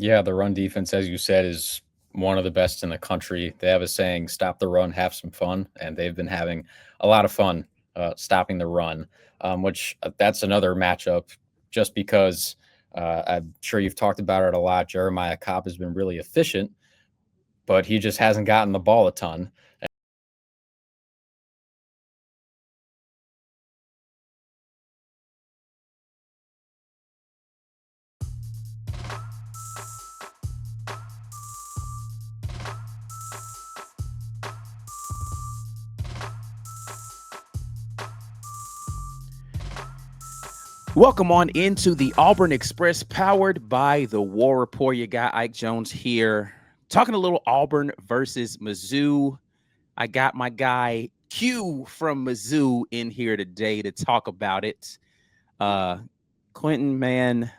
Yeah, the run defense, as you said, is one of the best in the country. They have a saying, "Stop the run, have some fun," and they've been having a lot of fun stopping the run. Which that's another matchup. Just because I'm sure you've talked about it a lot. Jeremiah Cobb has been really efficient, but he just hasn't gotten the ball a ton. Welcome on into the Auburn Express, powered by the War Report. Your guy Ike Jones here, talking a little Auburn versus Mizzou. I got my guy Q from Mizzou in here today to talk about it. Quentin, man,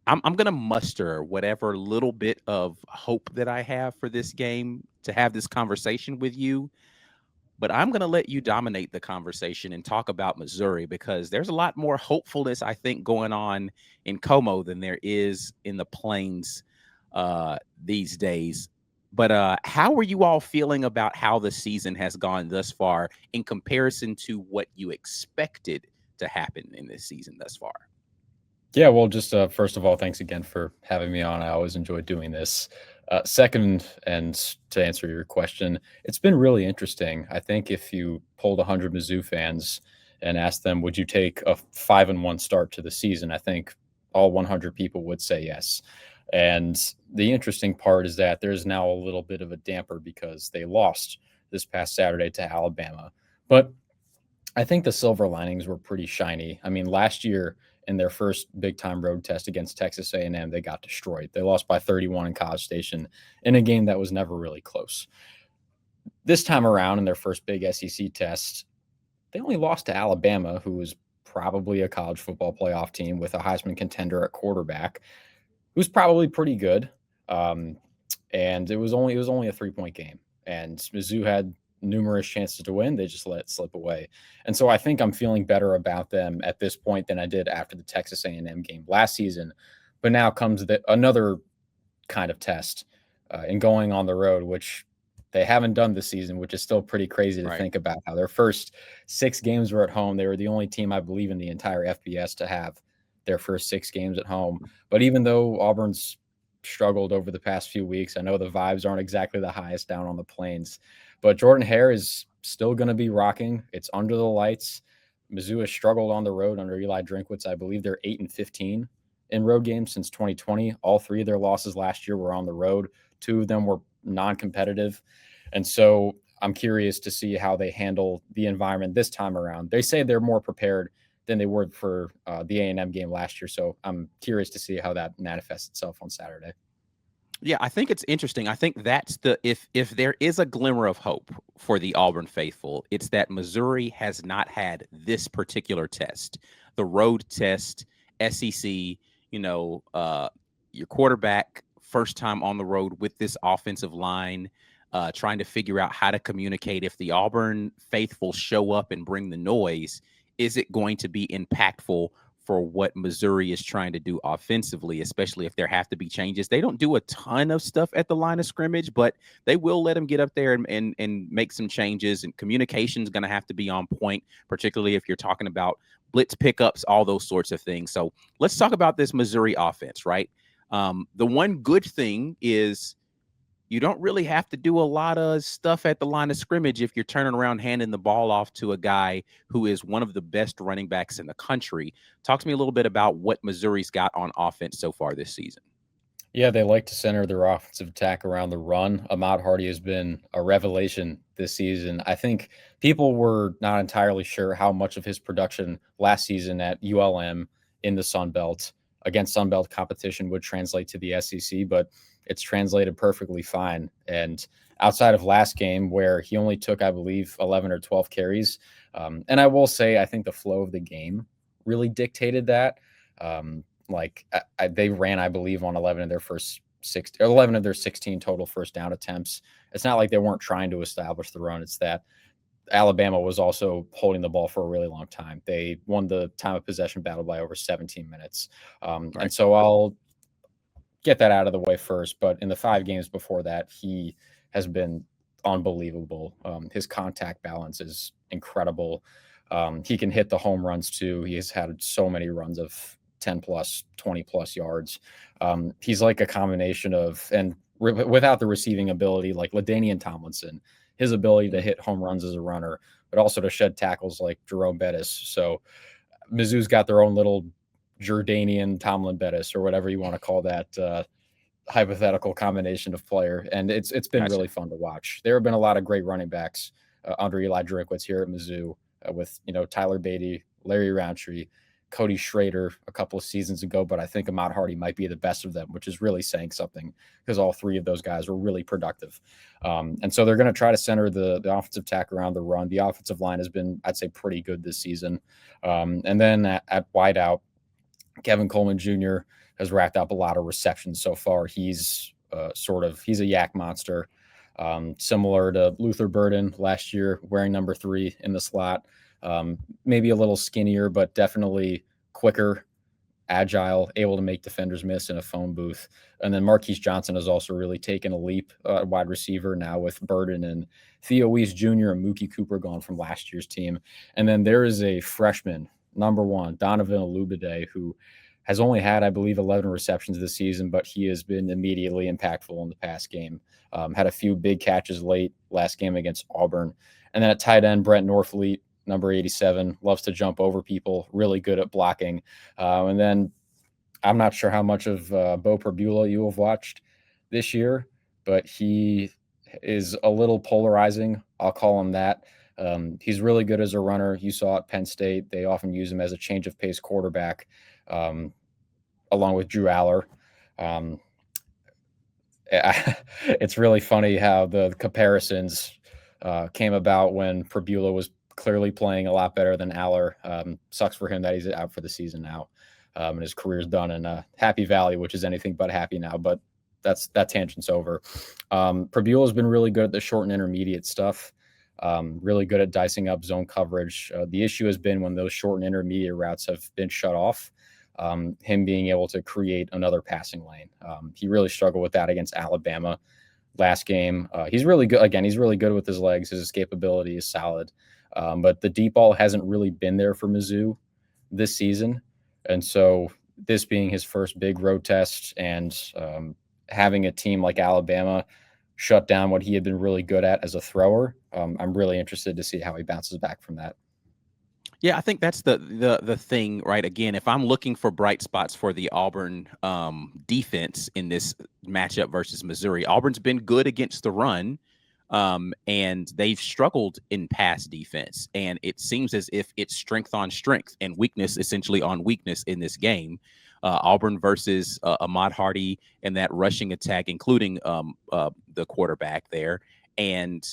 I'm gonna muster whatever little bit of hope that I have for this game to have this conversation with you. But I'm going to let you dominate the conversation and talk about Missouri, because there's a lot more hopefulness, I think, going on in Como than there is in the Plains these days. But how are you all feeling about how the season has gone thus far in comparison to what you expected to happen in this season thus far? Yeah, well, just first of all, thanks again for having me on. I always enjoy doing this. Second, and to answer your question, it's been really interesting. I think if you polled 100 Mizzou fans and asked them, would you take a 5-1 start to the season? I think all 100 people would say yes. And the interesting part is that there's now a little bit of a damper because they lost this past Saturday to Alabama. But I think the silver linings were pretty shiny. I mean, last year in their first big time road test against Texas A&M, they got destroyed. They lost by 31 in College Station in a game that was never really close. This time around in their first big SEC test, they only lost to Alabama, who was probably a college football playoff team with a Heisman contender at quarterback, who's probably pretty good. Um, and it was only a 3-point game, and Mizzou had numerous chances to win. They just let it slip away. And so I think I'm feeling better about them at this point than I did after the Texas A&M game last season. But now comes another kind of test in going on the road, which they haven't done this season, which is still pretty crazy to Right. think about. How their first 6 games were at home. They were the only team, I believe, in the entire FBS to have their first 6 games at home. But even though Auburn's struggled over the past few weeks, I know the vibes aren't exactly the highest down on the plains, but Jordan Hare is still going to be rocking. It's under the lights. Mizzou has struggled on the road under Eli Drinkwitz. I believe they're 8-15 in road games since 2020. All three of their losses last year were on the road. Two of them were non-competitive. And so I'm curious to see how they handle the environment this time around. They say they're more prepared than they were for the A&M game last year. So I'm curious to see how that manifests itself on Saturday. Yeah, I think it's interesting. I think that's the if there is a glimmer of hope for the Auburn faithful, it's that Missouri has not had this particular test, the road test, SEC. You know, your quarterback first time on the road with this offensive line, trying to figure out how to communicate. If the Auburn faithful show up and bring the noise, is it going to be impactful for what Missouri is trying to do offensively, especially if there have to be changes? They don't do a ton of stuff at the line of scrimmage, but they will let them get up there and make some changes. And communication is going to have to be on point, particularly if you're talking about blitz pickups, all those sorts of things. So let's talk about this Missouri offense, right? The one good thing is you don't really have to do a lot of stuff at the line of scrimmage if you're turning around handing the ball off to a guy who is one of the best running backs in the country. Talk to me a little bit about what Missouri's got on offense so far this season. Yeah, they like to center their offensive attack around the run. Ahmad Hardy has been a revelation this season. I think people were not entirely sure how much of his production last season at ULM in the Sun Belt against Sun Belt competition would translate to the SEC, but it's translated perfectly fine. And outside of last game, where he only took, I believe, 11 or 12 carries, and I will say, I think the flow of the game really dictated that. They ran, I believe, on 11 of their first 11 of their 16 total first down attempts. It's not like they weren't trying to establish the run. It's that Alabama was also holding the ball for a really long time. They won the time of possession battle by over 17 minutes. And Right. so get that out of the way first. But in the 5 games before that, he has been unbelievable. His contact balance is incredible. He can hit the home runs too. He has had so many runs of 10 plus, 20 plus yards. He's like a combination of, and without the receiving ability, like LaDainian Tomlinson, his ability to hit home runs as a runner, but also to shed tackles like Jerome Bettis. So Mizzou's got their own little Jordanian Tomlin Bettis or whatever you want to call that hypothetical combination of player, and it's been Gotcha. really fun to watch. There have been a lot of great running backs under Eli Drinkwitz here at Mizzou with Tyler Beatty, Larry Roundtree, Cody Schrader a couple of seasons ago, but I think Ahmad Hardy might be the best of them, which is really saying something because all three of those guys were really productive. And so they're going to try to center the offensive attack around the run. The offensive line has been, I'd say, pretty good this season. And then at wideout, Kevin Coleman Jr. has racked up a lot of receptions so far. He's he's a yak monster, similar to Luther Burden last year, wearing number 3 in the slot. Maybe a little skinnier, but definitely quicker, agile, able to make defenders miss in a phone booth. And then Marquise Johnson has also really taken a leap at wide receiver now with Burden and Theo Weiss Jr. and Mookie Cooper gone from last year's team. And then there is a freshman, number 1, Donovan Olubade, who has only had, I believe, 11 receptions this season, but he has been immediately impactful in the past game. Had a few big catches late last game against Auburn. And then at tight end, Brent Norfleet, number 87, loves to jump over people, really good at blocking. And then I'm not sure how much of Bo Pribula you have watched this year, but he is a little polarizing. I'll call him that. He's really good as a runner. You saw at Penn State, they often use him as a change of pace quarterback, along with Drew Aller. It's really funny how the comparisons came about when Pribula was clearly playing a lot better than Aller. Sucks for him that he's out for the season now, and his career's done in Happy Valley, which is anything but happy now. But that tangent's over. Pribula's been really good at the short and intermediate stuff. Really good at dicing up zone coverage. The issue has been when those short and intermediate routes have been shut off, him being able to create another passing lane. He really struggled with that against Alabama last game. He's really good. Again, he's really good with his legs. His escapability is solid. But the deep ball hasn't really been there for Mizzou this season. And so this being his first big road test and having a team like Alabama shut down what he had been really good at as a thrower, I'm really interested to see how he bounces back from that. Yeah, I think that's the thing, right? Again, if I'm looking for bright spots for the Auburn defense in this matchup versus Missouri, Auburn's been good against the run, and they've struggled in pass defense. And it seems as if it's strength on strength and weakness essentially on weakness in this game. Auburn versus Ahmad Hardy and that rushing attack, including the quarterback there, and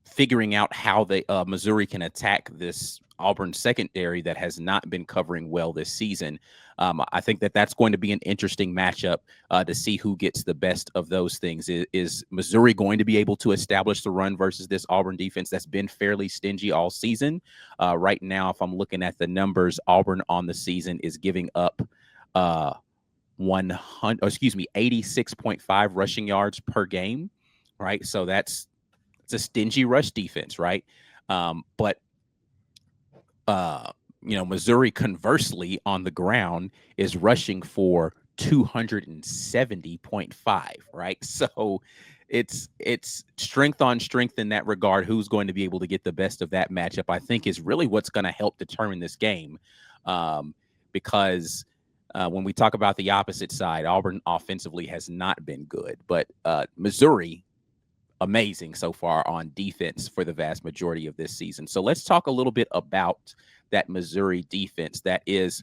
figuring out how they Missouri can attack this Auburn secondary that has not been covering well this season. I think that's going to be an interesting matchup to see who gets the best of those things. Is Missouri going to be able to establish the run versus this Auburn defense that's been fairly stingy all season? Right now, if I'm looking at the numbers, Auburn on the season is giving up 86.5 rushing yards per game, right? So it's a stingy rush defense, right? But Missouri conversely on the ground is rushing for 270.5, right? So it's strength on strength in that regard. Who's going to be able to get the best of that matchup, I think, is really what's going to help determine this game. Because when we talk about the opposite side, Auburn offensively has not been good, but Missouri, amazing so far on defense for the vast majority of this season. So let's talk a little bit about that Missouri defense that is,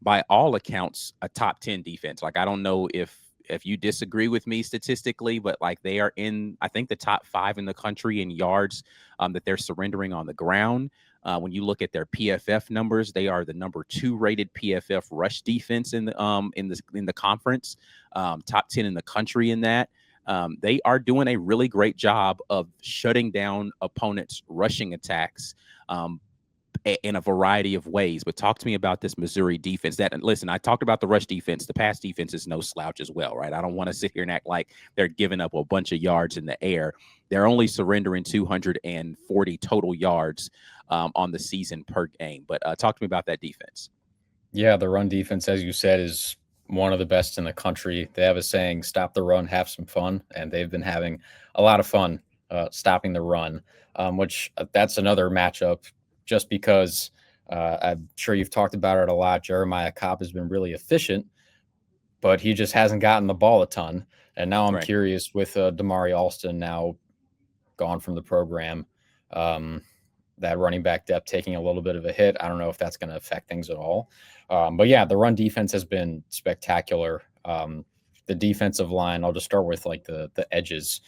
by all accounts, a top 10 defense. Like, I don't know if you disagree with me statistically, but like they are in, I think, the top 5 in the country in yards that they're surrendering on the ground. When you look at their PFF numbers, they are the number 2 rated PFF rush defense in the conference, top 10 in the country in that. They are doing a really great job of shutting down opponents' rushing attacks. in a variety of ways. But talk to me about this Missouri defense. And listen, I talked about the rush defense. The pass defense is no slouch as well, right? I don't want to sit here and act like they're giving up a bunch of yards in the air. They're only surrendering 240 total yards on the season per game. But talk to me about that defense. Yeah, the run defense, as you said, is one of the best in the country. They have a saying, "Stop the run, have some fun," and they've been having a lot of fun stopping the run. Which that's another matchup, just because I'm sure you've talked about it a lot. Jeremiah Cobb has been really efficient, but he just hasn't gotten the ball a ton. And now I'm curious with Damari Alston now gone from the program. That running back depth taking a little bit of a hit. I don't know if that's going to affect things at all. But yeah, the run defense has been spectacular. The defensive line, I'll just start with like the edges.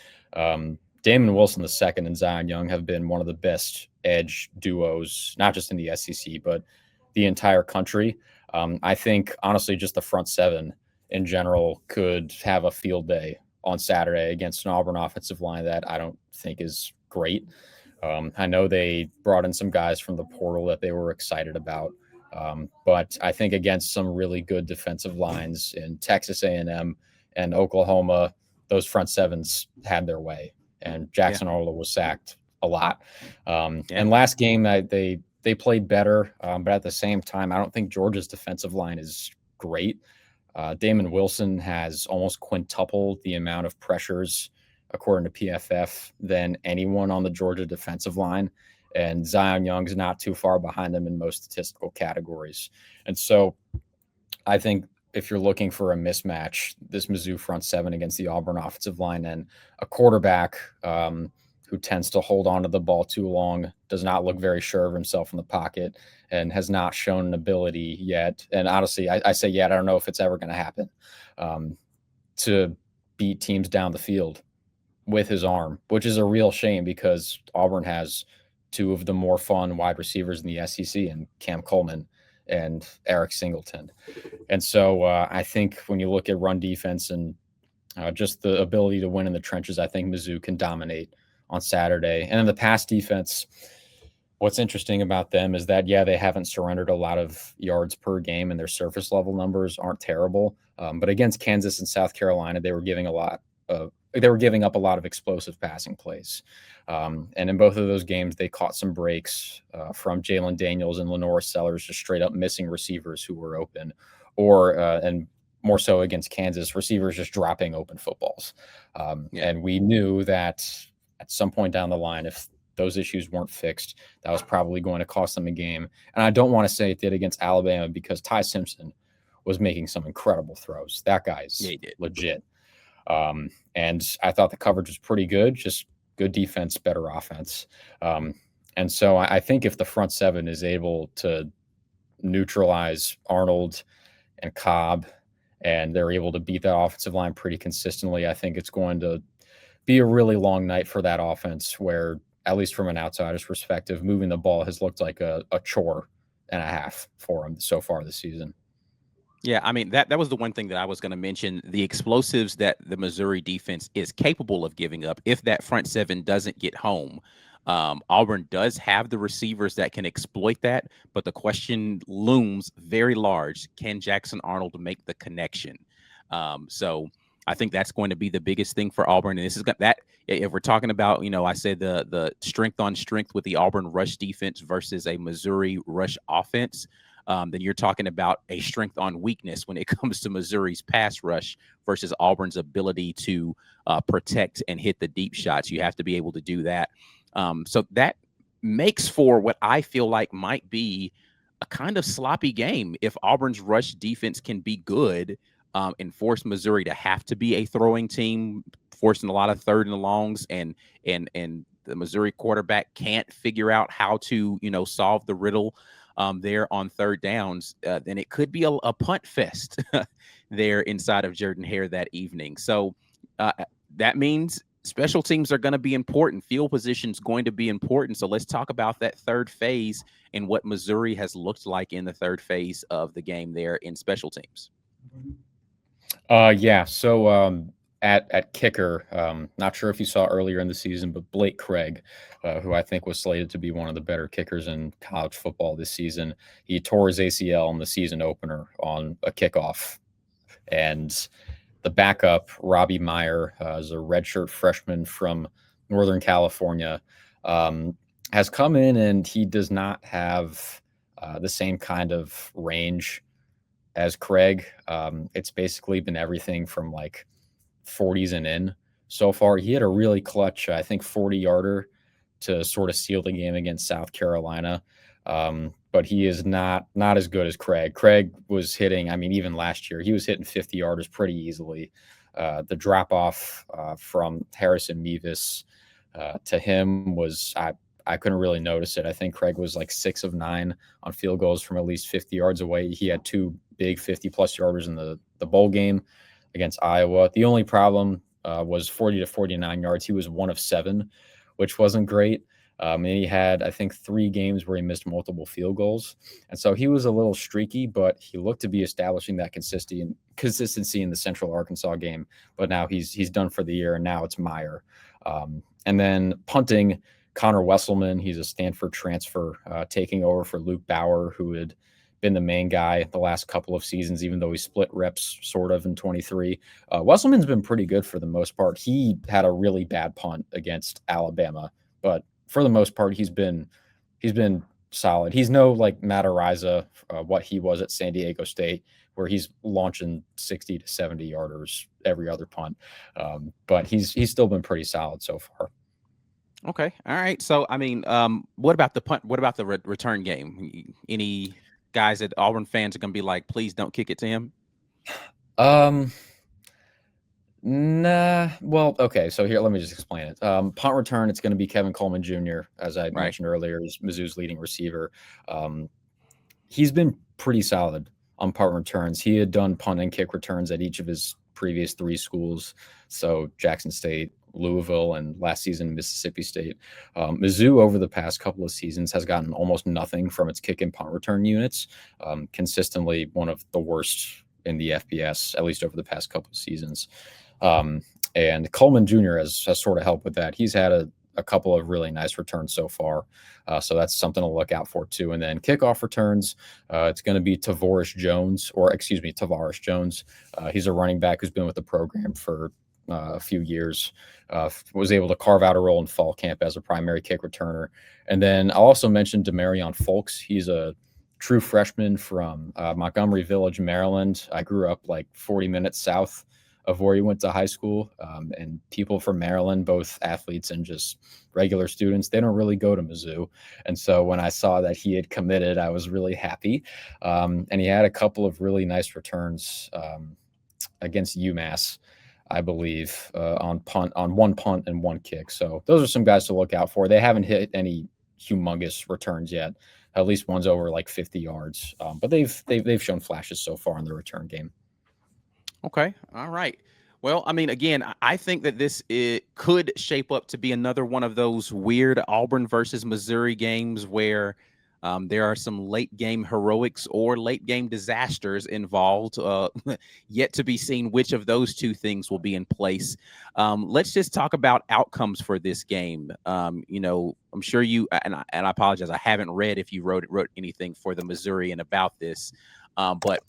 Damon Wilson II and Zion Young have been one of the best edge duos, not just in the SEC, but the entire country. I think, honestly, just the front seven in general could have a field day on Saturday against an Auburn offensive line that I don't think is great. I know they brought in some guys from the portal that they were excited about, but I think against some really good defensive lines in Texas A&M and Oklahoma, those front sevens had their way, and Jackson Arnold was sacked a lot. And last game, they played better, but at the same time, I don't think Georgia's defensive line is great. Damon Wilson has almost quintupled the amount of pressures, according to PFF, than anyone on the Georgia defensive line. And Zion Young's not too far behind them in most statistical categories. And so I think if you're looking for a mismatch, this Mizzou front seven against the Auburn offensive line and a quarterback who tends to hold on to the ball too long, does not look very sure of himself in the pocket, and has not shown an ability yet. And honestly, I say yet, I don't know if it's ever going to happen, to beat teams down the field with his arm, which is a real shame because Auburn has two of the more fun wide receivers in the SEC, and Cam Coleman and Eric Singleton. And so I think when you look at run defense and just the ability to win in the trenches, I think Mizzou can dominate on Saturday. And in the pass defense, what's interesting about them is that, yeah, they haven't surrendered a lot of yards per game, and their surface level numbers aren't terrible. But against Kansas and South Carolina, they were giving up a lot of explosive passing plays. And in both of those games, they caught some breaks from Jalen Daniels and Lenore Sellers, just straight up missing receivers who were open, and more so against Kansas, receivers just dropping open footballs. And we knew that at some point down the line, if those issues weren't fixed, that was probably going to cost them a game. And I don't want to say it did against Alabama, because Ty Simpson was making some incredible throws. That guy's legit. And I thought the coverage was pretty good, just good defense, better offense. And so I think if the front seven is able to neutralize Arnold and Cobb, and they're able to beat that offensive line pretty consistently, I think it's going to be a really long night for that offense, where, at least from an outsider's perspective, moving the ball has looked like a chore and a half for them so far this season. Yeah, I mean, that was the one thing that I was going to mention, the explosives that the Missouri defense is capable of giving up if that front seven doesn't get home. Auburn does have the receivers that can exploit that, but the question looms very large. Can Jackson Arnold make the connection? So I think that's going to be the biggest thing for Auburn. And this is that, if we're talking about, I said the strength on strength with the Auburn rush defense versus a Missouri rush offense. Then you're talking about a strength on weakness when it comes to Missouri's pass rush versus Auburn's ability to protect and hit the deep shots. You have to be able to do that. So that makes for what I feel like might be a kind of sloppy game if Auburn's rush defense can be good and force Missouri to have to be a throwing team, forcing a lot of third and longs, and the Missouri quarterback can't figure out how to, solve the riddle there on third downs, then it could be a punt fest there inside of Jordan-Hare that evening. So that means special teams are going to be important. Field position is going to be important. So let's talk about that third phase and what Missouri has looked like in the third phase of the game there in special teams. Yeah. So At kicker, not sure if you saw earlier in the season, but Blake Craig, who I think was slated to be one of the better kickers in college football this season, he tore his ACL in the season opener on a kickoff. And the backup, Robbie Meyer, is a redshirt freshman from Northern California, has come in and he does not have the same kind of range as Craig. It's basically been everything from like 40s and in so far. He had a really clutch, I think, 40-yarder to sort of seal the game against South Carolina. But he is not as good as Craig. Craig was hitting, I mean, even last year, he was hitting 50-yarders pretty easily. The drop off from Harrison Mevis to him was, I couldn't really notice it. I think Craig was like 6 of 9 on field goals from at least 50 yards away. He had 2 big 50-plus yarders in the bowl game against Iowa. The only problem was 40 to 49 yards. He was 1 of 7, which wasn't great. And he had, I think, 3 games where he missed multiple field goals. And so he was a little streaky, but he looked to be establishing that consistency in the Central Arkansas game. But now he's done for the year, and now it's Meyer. And then punting, Connor Wesselman, he's a Stanford transfer, taking over for Luke Bauer, who had been the main guy the last couple of seasons, even though he split reps sort of in 23. Wesselman's been pretty good for the most part. He had a really bad punt against Alabama, but for the most part, he's been solid. He's no like Matt Ariza, what he was at San Diego State, where he's launching 60 to 70 yarders every other punt. But he's still been pretty solid so far. Okay. All right. So, I mean, what about the punt? What about the return game? Any guys that Auburn fans are going to be like, please don't kick it to him? Nah. Well, okay. So here, let me just explain it. Punt return, it's going to be Kevin Coleman Jr., as I mentioned earlier, is Mizzou's leading receiver. He's been pretty solid on punt returns. He had done punt and kick returns at each of his previous 3 schools. So Jackson State, Louisville, and last season Mississippi State. Mizzou over the past couple of seasons has gotten almost nothing from its kick and punt return units. Consistently one of the worst in the FBS, at least over the past couple of seasons. And Coleman Jr. has sort of helped with that. He's had a couple of really nice returns so far. So that's something to look out for too. And then kickoff returns, it's going to be Tavares Jones. He's a running back who's been with the program for a few years, was able to carve out a role in fall camp as a primary kick returner. And then I'll also mention Demarion Folks. He's a true freshman from Montgomery Village, Maryland. I grew up like 40 minutes south of where he went to high school. And people from Maryland, both athletes and just regular students, they don't really go to Mizzou. And so when I saw that he had committed, I was really happy. And he had a couple of really nice returns against UMass, I believe, on one punt and 1 kick. So those are some guys to look out for. They haven't hit any humongous returns yet. At least one's over like 50 yards. But they've shown flashes so far in the return game. Okay. All right. Well, I mean, again, I think that it could shape up to be another one of those weird Auburn versus Missouri games where there are some late game heroics or late game disasters involved. Yet to be seen which of those 2 things will be in place. Let's just talk about outcomes for this game. I'm sure you and I apologize, I haven't read if you wrote anything for the Missourian about this, but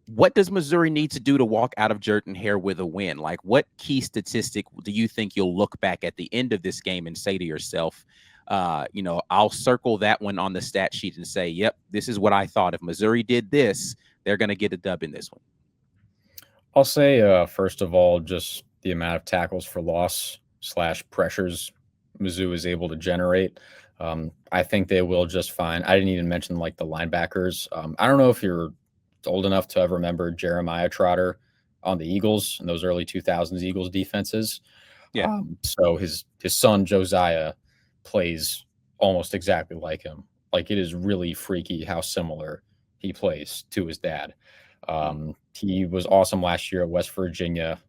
what does Missouri need to do to walk out of Jordan-Hare with a win? Like, what key statistic do you think you'll look back at the end of this game and say to yourself, I'll circle that one on the stat sheet and say, yep, this is what I thought. If Missouri did this, they're going to get a dub in this one. I'll say, first of all, just the amount of tackles for loss / pressures Mizzou is able to generate. I think they will just fine. I didn't even mention like the linebackers. I don't know if you're old enough to have remembered Jeremiah Trotter on the Eagles and those early 2000s Eagles defenses. Yeah. So his son Josiah plays almost exactly like him. Like, it is really freaky how similar he plays to his dad. He was awesome last year at West Virginia.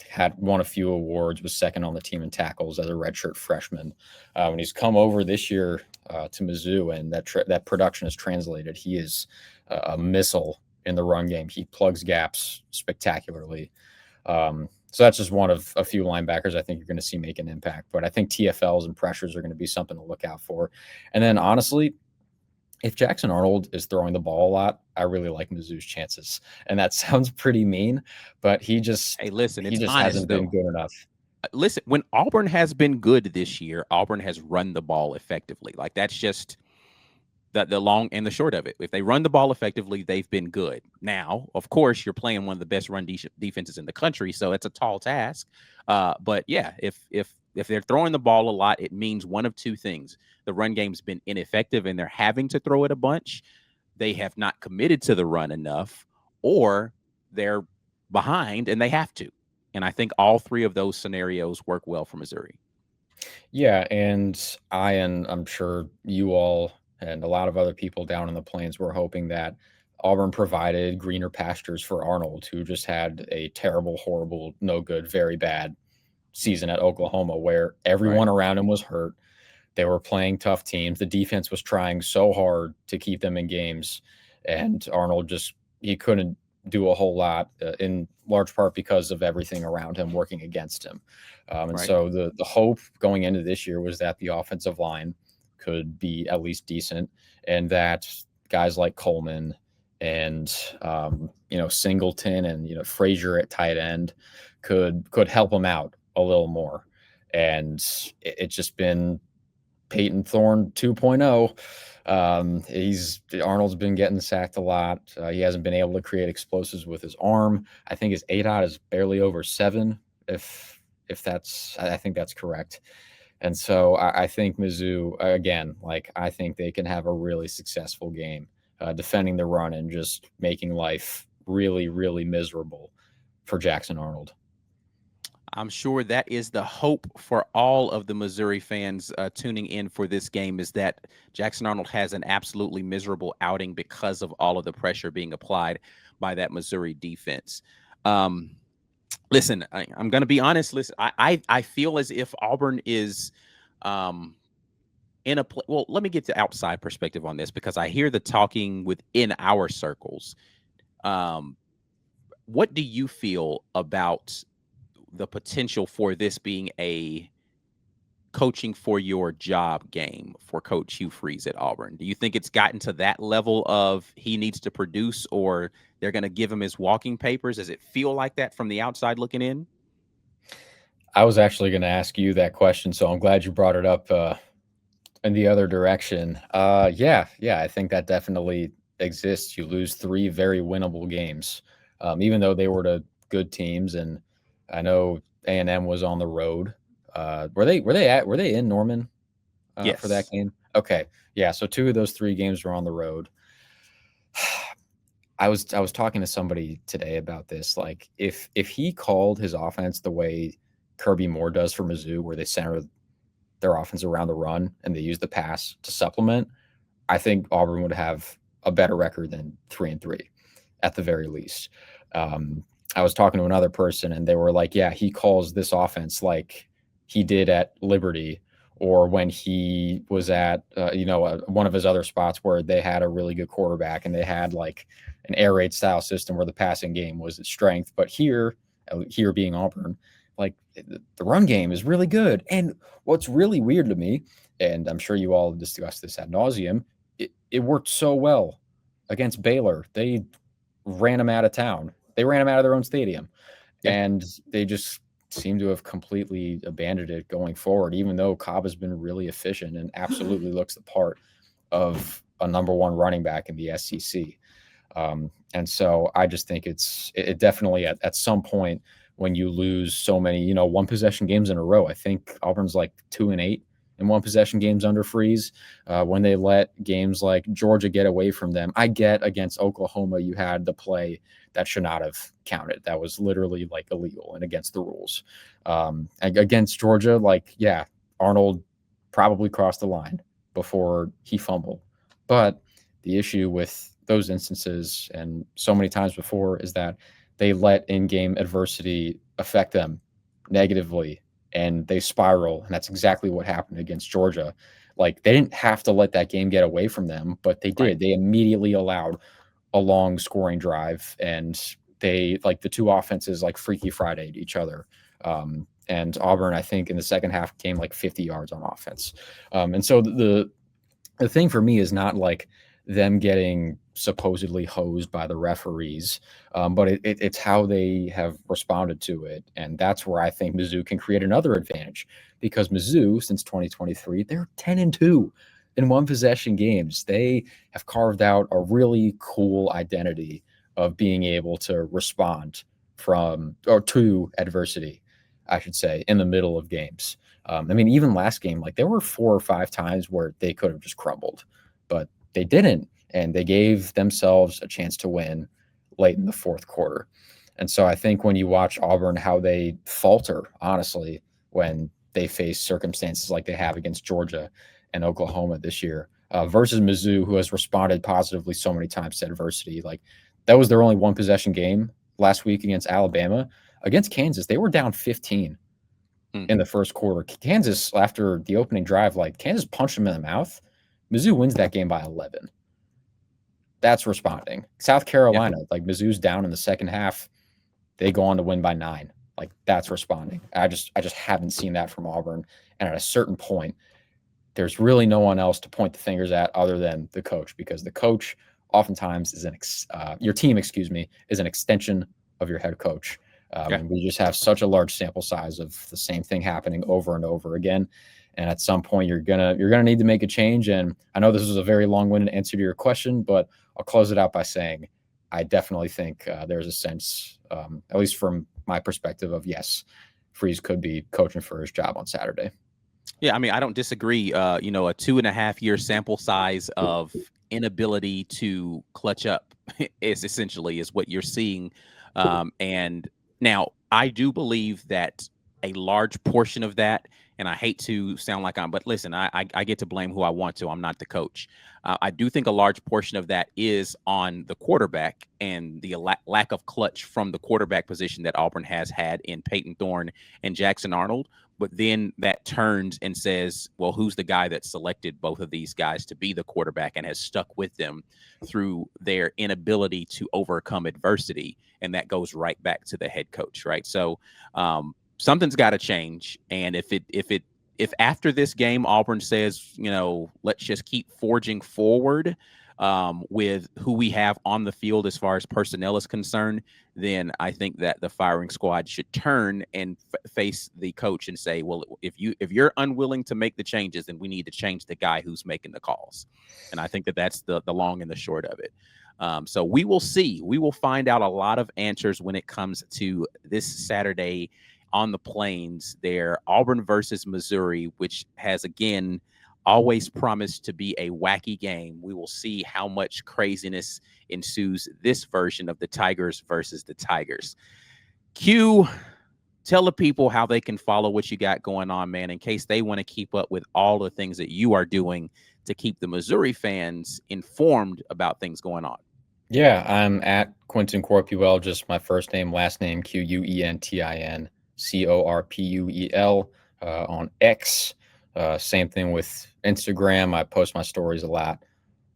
Had won a few awards, was second on the team in tackles as a redshirt freshman. When he's come over this year to Mizzou, and that production is translated, he is a missile in the run game. He plugs gaps spectacularly. So that's just one of a few linebackers I think you're going to see make an impact. But I think TFLs and pressures are going to be something to look out for. And then honestly, if Jackson Arnold is throwing the ball a lot, I really like Mizzou's chances. And that sounds pretty mean, but he just Hey, listen, he it's just honest hasn't been though. good enough. Listen, when Auburn has been good this year, Auburn has run the ball effectively. Like that's just the long and the short of it. If they run the ball effectively, they've been good. Now, of course, you're playing one of the best run defenses in the country, so it's a tall task. But yeah, if they're throwing the ball a lot, it means one of two things: the run game's been ineffective, and they're having to throw it a bunch. They have not committed to the run enough, or they're behind and they have to. And I think all three of those scenarios work well for Missouri. Yeah, and I'm sure you all and a lot of other people down in the plains were hoping that Auburn provided greener pastures for Arnold, who just had a terrible, horrible, no good, very bad season at Oklahoma where Right. everyone around him was hurt. They were playing tough teams. The defense was trying so hard to keep them in games, and Arnold just he couldn't do a whole lot in large part because of everything around him working against him. And Right. so the hope going into this year was that the offensive line could be at least decent, and that guys like Coleman and Singleton and Frazier at tight end could help him out a little more. And it's just been Peyton Thorne 2.0. He's Arnold's been getting sacked a lot. He hasn't been able to create explosives with his arm. I think his ADOT is barely over 7. If that's, I think that's correct. And so I think Mizzou again, like I think they can have a really successful game defending the run and just making life really, really miserable for Jackson Arnold. I'm sure that is the hope for all of the Missouri fans tuning in for this game, is that Jackson Arnold has an absolutely miserable outing because of all of the pressure being applied by that Missouri defense. Listen, I'm going to be honest. Listen, I feel as if Auburn is in a well, let me get the outside perspective on this because I hear the talking within our circles. What do you feel about the potential for this being a coaching for your job game for Coach Hugh Freeze at Auburn? Do you think it's gotten to that level of he needs to produce, or they're going to give him his walking papers? Does it feel like that from the outside looking in? I was actually going to ask you that question, so I'm glad you brought it up in the other direction. Yeah, I think that definitely exists. You lose 3 very winnable games, even though they were to good teams, and I know A&M was on the road. Were they in Norman for that Yes. game? Okay, yeah. So 2 of those 3 games were on the road. I was talking to somebody today about this. Like, if he called his offense the way Kirby Moore does for Mizzou, where they center their offense around the run and they use the pass to supplement, I think Auburn would have a better record than 3-3 at the very least. I was talking to another person and they were like, yeah, he calls this offense like he did at Liberty or when he was at, one of his other spots where they had a really good quarterback and they had like an air raid style system where the passing game was its strength. But here being Auburn, like the run game is really good. And what's really weird to me, and I'm sure you all discussed this ad nauseum, it worked so well against Baylor. They ran them out of town. They ran them out of their own stadium. Yeah. And they just seem to have completely abandoned it going forward, even though Cobb has been really efficient and absolutely looks the part of a number 1 running back in the SEC. And so I just think it definitely at some point when you lose so many, 1 possession games in a row, I think Auburn's like 2-8 in 1 possession games under Freeze. When they let games like Georgia get away from them, I get against Oklahoma, you had the play that should not have counted. That was literally like illegal and against the rules. Against Georgia, like, yeah, Arnold probably crossed the line before he fumbled. But the issue with those instances and so many times before is that they let in-game adversity affect them negatively and they spiral. And that's exactly what happened against Georgia. Like they didn't have to let that game get away from them, but they Right. did. They immediately allowed a long scoring drive and they like the two offenses like Freaky Friday to each other. And Auburn, I think in the second half came like 50 yards on offense. And so the thing for me is not like them getting supposedly hosed by the referees, but it's how they have responded to it. And that's where I think Mizzou can create another advantage, because Mizzou, since 2023, they're 10-2 in one possession games. They have carved out a really cool identity of being able to respond to adversity, I should say, in the middle of games. I mean, even last game, like there were 4 or 5 times where they could have just crumbled, but they didn't. And they gave themselves a chance to win late in the fourth quarter. And so I think when you watch Auburn, how they falter, honestly, when they face circumstances like they have against Georgia and Oklahoma this year, versus Mizzou, who has responded positively so many times to adversity. Like that was their only one possession game last week against Alabama. Against Kansas, they were down 15 in the first quarter. Kansas, after the opening drive, like Kansas punched them in the mouth. Mizzou wins that game by 11. That's responding. South Carolina, like Mizzou's down in the second half, they go on to win by 9. Like that's responding. I just haven't seen that from Auburn. And at a certain point, there's really no one else to point the fingers at other than the coach, because the coach oftentimes is your team, is an extension of your head coach. And we just have such a large sample size of the same thing happening over and over again. And at some point, you're gonna need to make a change. And I know this was a very long-winded answer to your question, but I'll close it out by saying I definitely think there's a sense, at least from my perspective, of yes, Freeze could be coaching for his job on Saturday. Yeah, I mean, I don't disagree. A 2.5-year sample size of inability to clutch up is essentially what you're seeing. And now I do believe that a large portion of that, and I hate to sound like but listen, I get to blame who I want to. I'm not the coach. I do think a large portion of that is on the quarterback and the lack of clutch from the quarterback position that Auburn has had in Peyton Thorne and Jackson Arnold. But then that turns and says, well, who's the guy that selected both of these guys to be the quarterback and has stuck with them through their inability to overcome adversity? And that goes right back to the head coach, right? So something's got to change. And if after this game, Auburn says, let's just keep forging forward with who we have on the field as far as personnel is concerned, then I think that the firing squad should turn and face the coach and say, well, if you're unwilling to make the changes, then we need to change the guy who's making the calls. And I think that's the long and the short of it. So we will see. We will find out a lot of answers when it comes to this Saturday on the Plains there, Auburn versus Missouri, which has, again, always promised to be a wacky game. We will see how much craziness ensues this version of the Tigers versus the Tigers. Q, tell the people how they can follow what you got going on, man, in case they want to keep up with all the things that you are doing to keep the Missouri fans informed about things going on. Yeah, I'm at Quentin Corpuel, just my first name, last name, QUENTIN CORPUEL on X. Same thing with Instagram. I post my stories a lot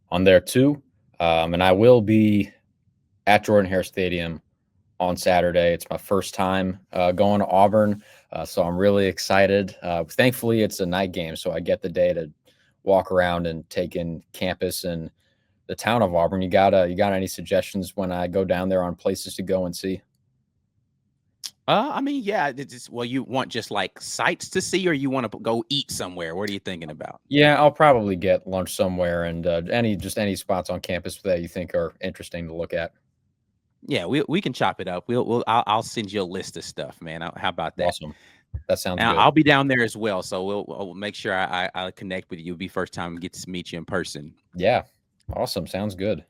on there too. And I will be at Jordan-Hare Stadium on Saturday. It's my first time going to Auburn, so I'm really excited. Thankfully, it's a night game, so I get the day to walk around and take in campus and the town of Auburn. You got any suggestions when I go down there on places to go and see? I mean, yeah. You want just like sights to see, or you want to go eat somewhere? What are you thinking about? Yeah, I'll probably get lunch somewhere, and any spots on campus that you think are interesting to look at. Yeah, we can chop it up. I'll send you a list of stuff, man. How about that? Awesome. That sounds good. I'll be down there as well, so we'll make sure I connect with you. It'll be first time I get to meet you in person. Yeah, awesome. Sounds good.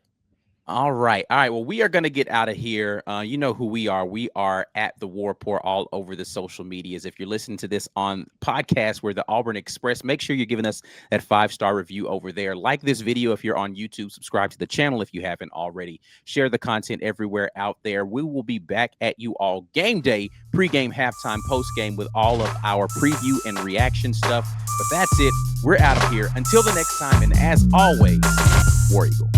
All right. Well, we are going to get out of here. You know who we are. We are at the War Report all over the social medias. If you're listening to this on podcast, we're the Auburn Express. Make sure you're giving us that 5-star review over there. Like this video if you're on YouTube. Subscribe to the channel if you haven't already. Share the content everywhere out there. We will be back at you all game day, pregame, halftime, postgame with all of our preview and reaction stuff. But that's it. We're out of here. Until the next time, and as always, War Eagle.